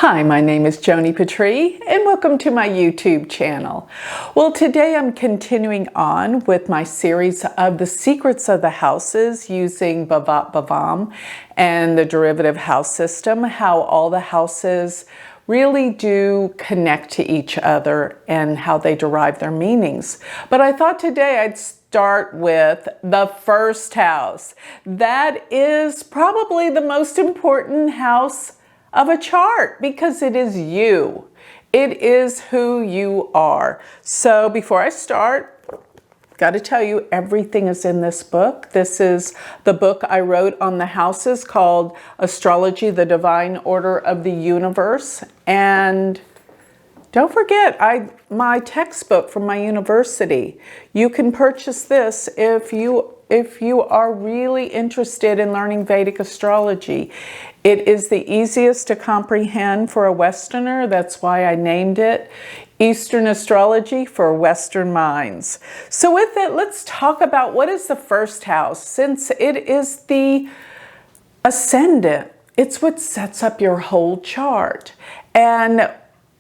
Hi, my name is Joni Patry, and welcome to my YouTube channel. Well, today I'm continuing on with my series of the secrets of the houses using Bhavat Bhavam and the derivative house system, how all the houses really do connect to each other and how they derive their meanings. But I thought today I'd start with the first house. That is probably the most important house of a chart because it is you. It is who you are. So before I start, got to tell you, everything is in this book. This is the book I wrote on the houses called Astrology, the Divine Order of the Universe. And don't forget, my textbook from my university. You can purchase this if you are really interested in learning Vedic astrology. It is the easiest to comprehend for a Westerner. That's why I named it Eastern Astrology for Western Minds. So with it, let's talk about what is the first house. Since it is the ascendant, it's what sets up your whole chart. And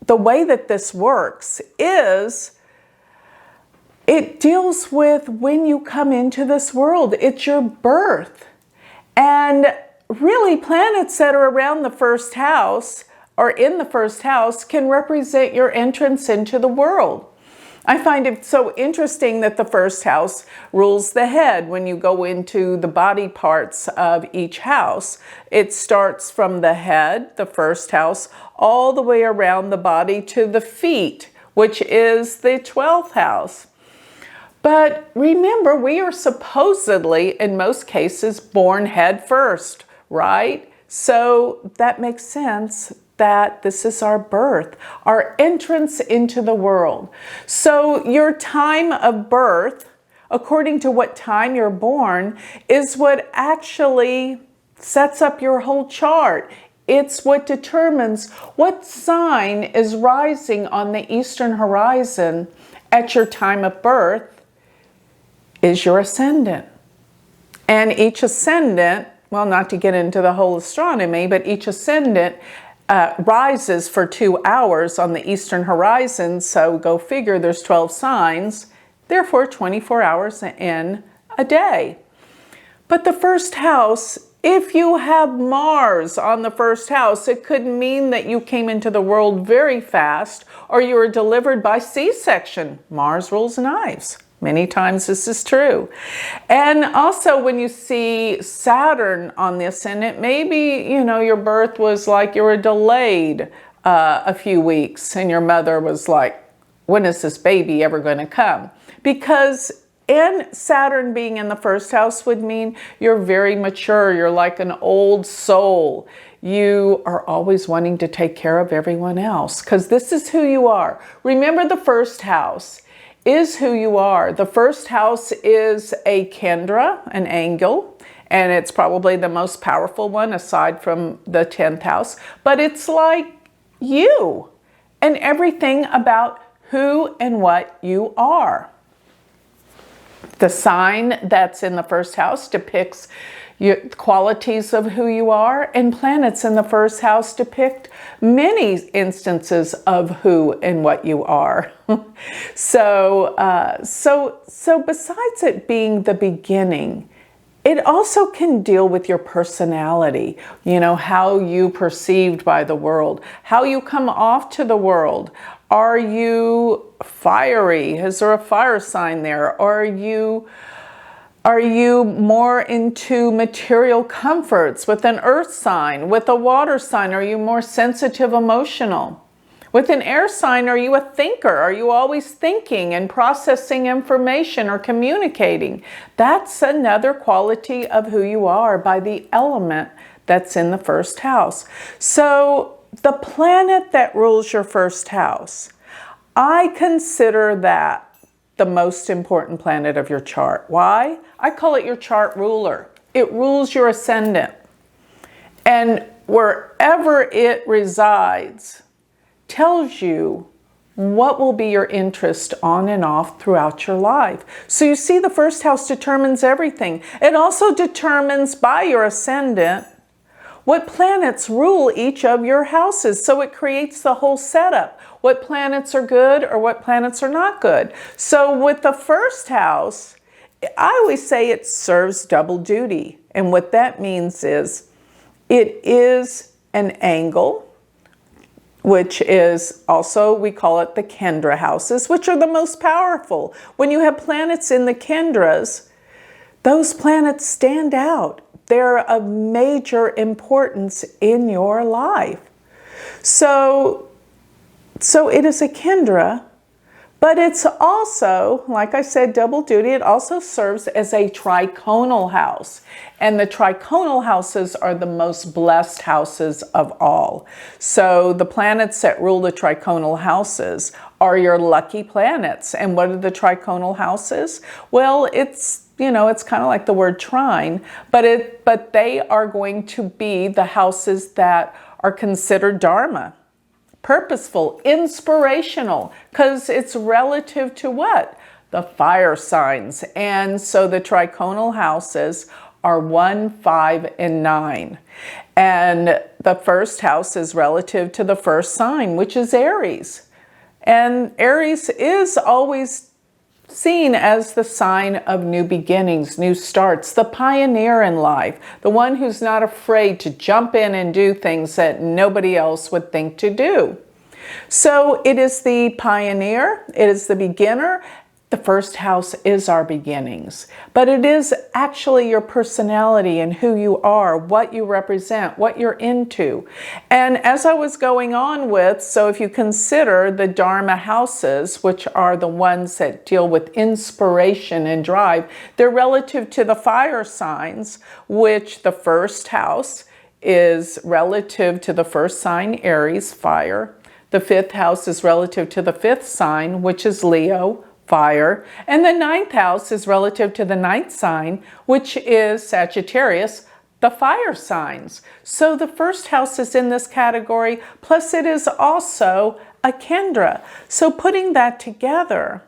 the way that this works is it deals with when you come into this world. It's your birth. And really, planets that are around the first house or in the first house can represent your entrance into the world. I find it so interesting that the first house rules the head. When you go into the body parts of each house, it starts from the head, the first house, all the way around the body to the feet, which is the 12th house. But remember, we are supposedly, in most cases, born head first, right? So that makes sense that this is our birth, our entrance into the world. So your time of birth, according to what time you're born, is what actually sets up your whole chart. It's what determines what sign is rising on the eastern horizon at your time of birth is your ascendant. And each ascendant, well, not to get into the whole astronomy, but each ascendant rises for 2 hours on the eastern horizon. So go figure, there's 12 signs, therefore 24 hours in a day. But the first house, if you have Mars on the first house, it could mean that you came into the world very fast or you were delivered by C-section. Mars rules knives. Many times this is true. And also when you see Saturn on the ascendant, maybe, your birth was like you were delayed a few weeks and your mother was like, when is this baby ever going to come? Because Saturn being in the first house would mean you're very mature. You're like an old soul. You are always wanting to take care of everyone else because this is who you are. Remember, the first house is who you are. The first house is a Kendra, an angle, and it's probably the most powerful one aside from the 10th house, but it's like you and everything about who and what you are. The sign that's in the first house depicts your qualities of who you are, and planets in the first house depict many instances of who and what you are. So besides it being the beginning, it also can deal with your personality, how you perceived by the world, how you come off to the world. Are you fiery? Is there a fire sign there? Are you more into material comforts with an earth sign? With a water sign, are you more sensitive, emotional? With an air sign, are you a thinker? Are you always thinking and processing information or communicating? That's another quality of who you are by the element that's in the first house. So the planet that rules your first house, I consider that the most important planet of your chart. Why? I call it your chart ruler. It rules your ascendant. And wherever it resides tells you what will be your interest on and off throughout your life. So you see, the first house determines everything. It also determines by your ascendant what planets rule each of your houses. So it creates the whole setup. What planets are good or what planets are not good. So with the first house, I always say it serves double duty. And what that means is it is an angle, which is also, we call it the Kendra houses, which are the most powerful. When you have planets in the Kendras, those planets stand out. They're of major importance in your life. So it is a Kendra, but it's also, like I said, double duty. It also serves as a triconal house. And the triconal houses are the most blessed houses of all. So the planets that rule the triconal houses are your lucky planets. And what are the triconal houses? Well, it's, you know, it's kind of like the word trine, but they are going to be the houses that are considered dharma. Purposeful, inspirational, because it's relative to what? The fire signs. And so the triconal houses are 1, 5, and 9. And the first house is relative to the first sign, which is Aries. And Aries is always seen as the sign of new beginnings, new starts, the pioneer in life, the one who's not afraid to jump in and do things that nobody else would think to do. So it is the pioneer, it is the beginner. The first house is our beginnings, but it is actually your personality and who you are, what you represent, what you're into. And as I was going on with, so if you consider the Dharma houses, which are the ones that deal with inspiration and drive, they're relative to the fire signs, which the first house is relative to the first sign, Aries, fire. The fifth house is relative to the fifth sign, which is Leo, fire, and the ninth house is relative to the ninth sign, which is Sagittarius, the fire signs. So the first house is in this category, plus it is also a Kendra. So putting that together,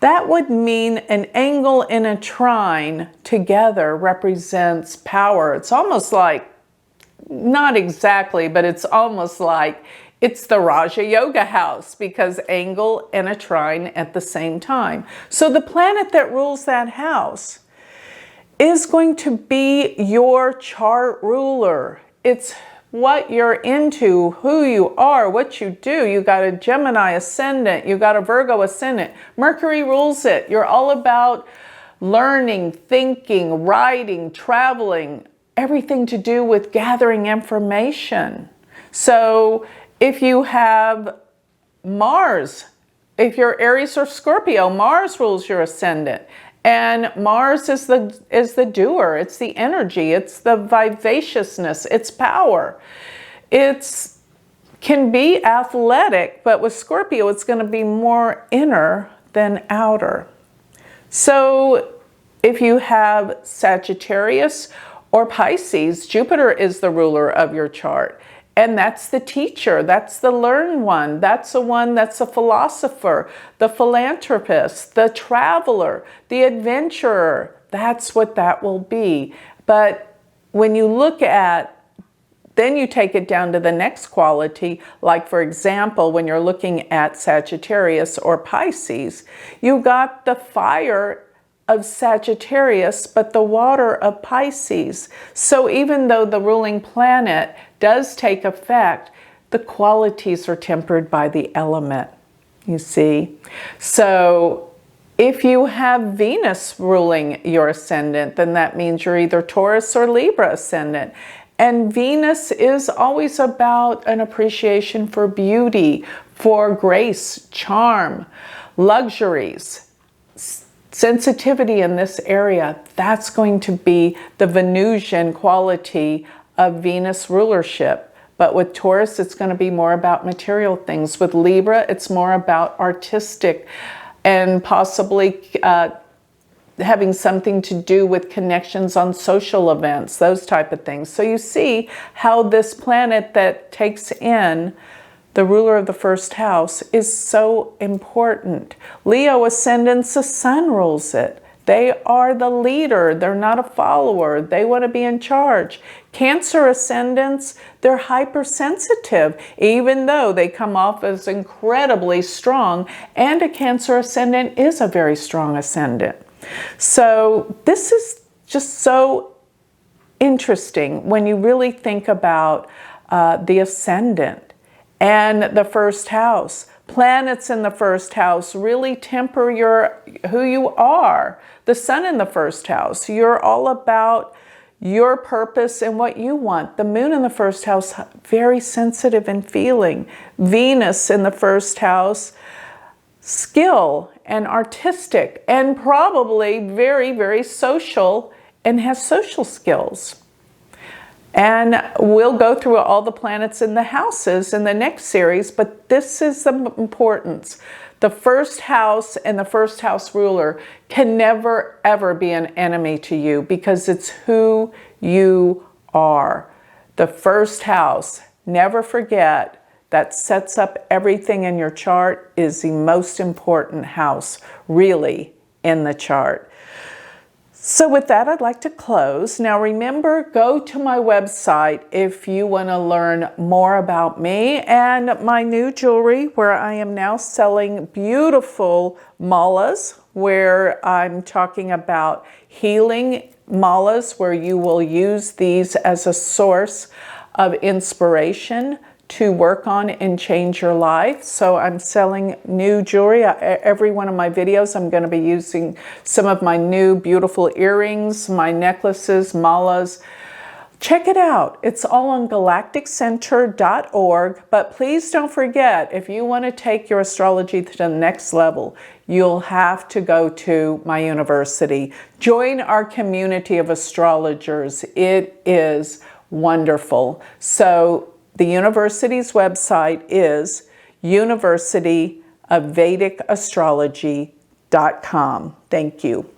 that would mean an angle in a trine together represents power. It's almost like, not exactly, but it's almost like it's the Raja Yoga house because angle and a trine at the same time. So the planet that rules that house is going to be your chart ruler. It's what you're into, who you are, what you do. You got a Gemini ascendant, you got a Virgo ascendant. Mercury rules it. You're all about learning, thinking, writing, traveling, everything to do with gathering information. So if you have Mars, if you're Aries or Scorpio, Mars rules your ascendant. And Mars is the doer, it's the energy, it's the vivaciousness, it's power. It can be athletic, but with Scorpio, it's going to be more inner than outer. So if you have Sagittarius or Pisces, Jupiter is the ruler of your chart. And that's the teacher, that's the learned one, that's the one that's a philosopher, the philanthropist, the traveler, the adventurer. That's what that will be. But when you look at, then you take it down to the next quality, like for example, when you're looking at Sagittarius or Pisces, you got the fire of Sagittarius, but the water of Pisces. So even though the ruling planet does take effect, the qualities are tempered by the element, you see. So if you have Venus ruling your ascendant, then that means you're either Taurus or Libra ascendant. And Venus is always about an appreciation for beauty, for grace, charm, luxuries, sensitivity in this area. That's going to be the Venusian quality of Venus rulership. But with Taurus, it's going to be more about material things. With Libra, it's more about artistic and possibly having something to do with connections on social events, those type of things. So you see how this planet that takes in the ruler of the first house is so important. Leo ascendant, the sun rules it. They are the leader. They're not a follower. They want to be in charge. Cancer ascendants, they're hypersensitive, even though they come off as incredibly strong, and a Cancer ascendant is a very strong ascendant. So this is just so interesting when you really think about the ascendant and the first house. Planets in the first house really temper who you are. The sun in the first house, you're all about your purpose and what you want. The moon in the first house, very sensitive and feeling. Venus in the first house, skill and artistic, and probably very, very social and has social skills. And we'll go through all the planets in the houses in the next series, but this is the importance. The first house and the first house ruler can never, ever be an enemy to you because it's who you are. The first house, never forget, that sets up everything in your chart, is the most important house, really, in the chart. So with that, I'd like to close. Now remember, go to my website if you want to learn more about me and my new jewelry, where I am now selling beautiful malas, where I'm talking about healing malas, where you will use these as a source of inspiration to work on and change your life. So I'm selling new jewelry. Every one of my videos, I'm going to be using some of my new beautiful earrings, my necklaces, malas. Check it out. It's all on galacticcenter.org. But please don't forget, if you want to take your astrology to the next level, you'll have to go to my university. Join our community of astrologers. It is wonderful. So the university's website is University of Vedic Astrology.com. Thank you.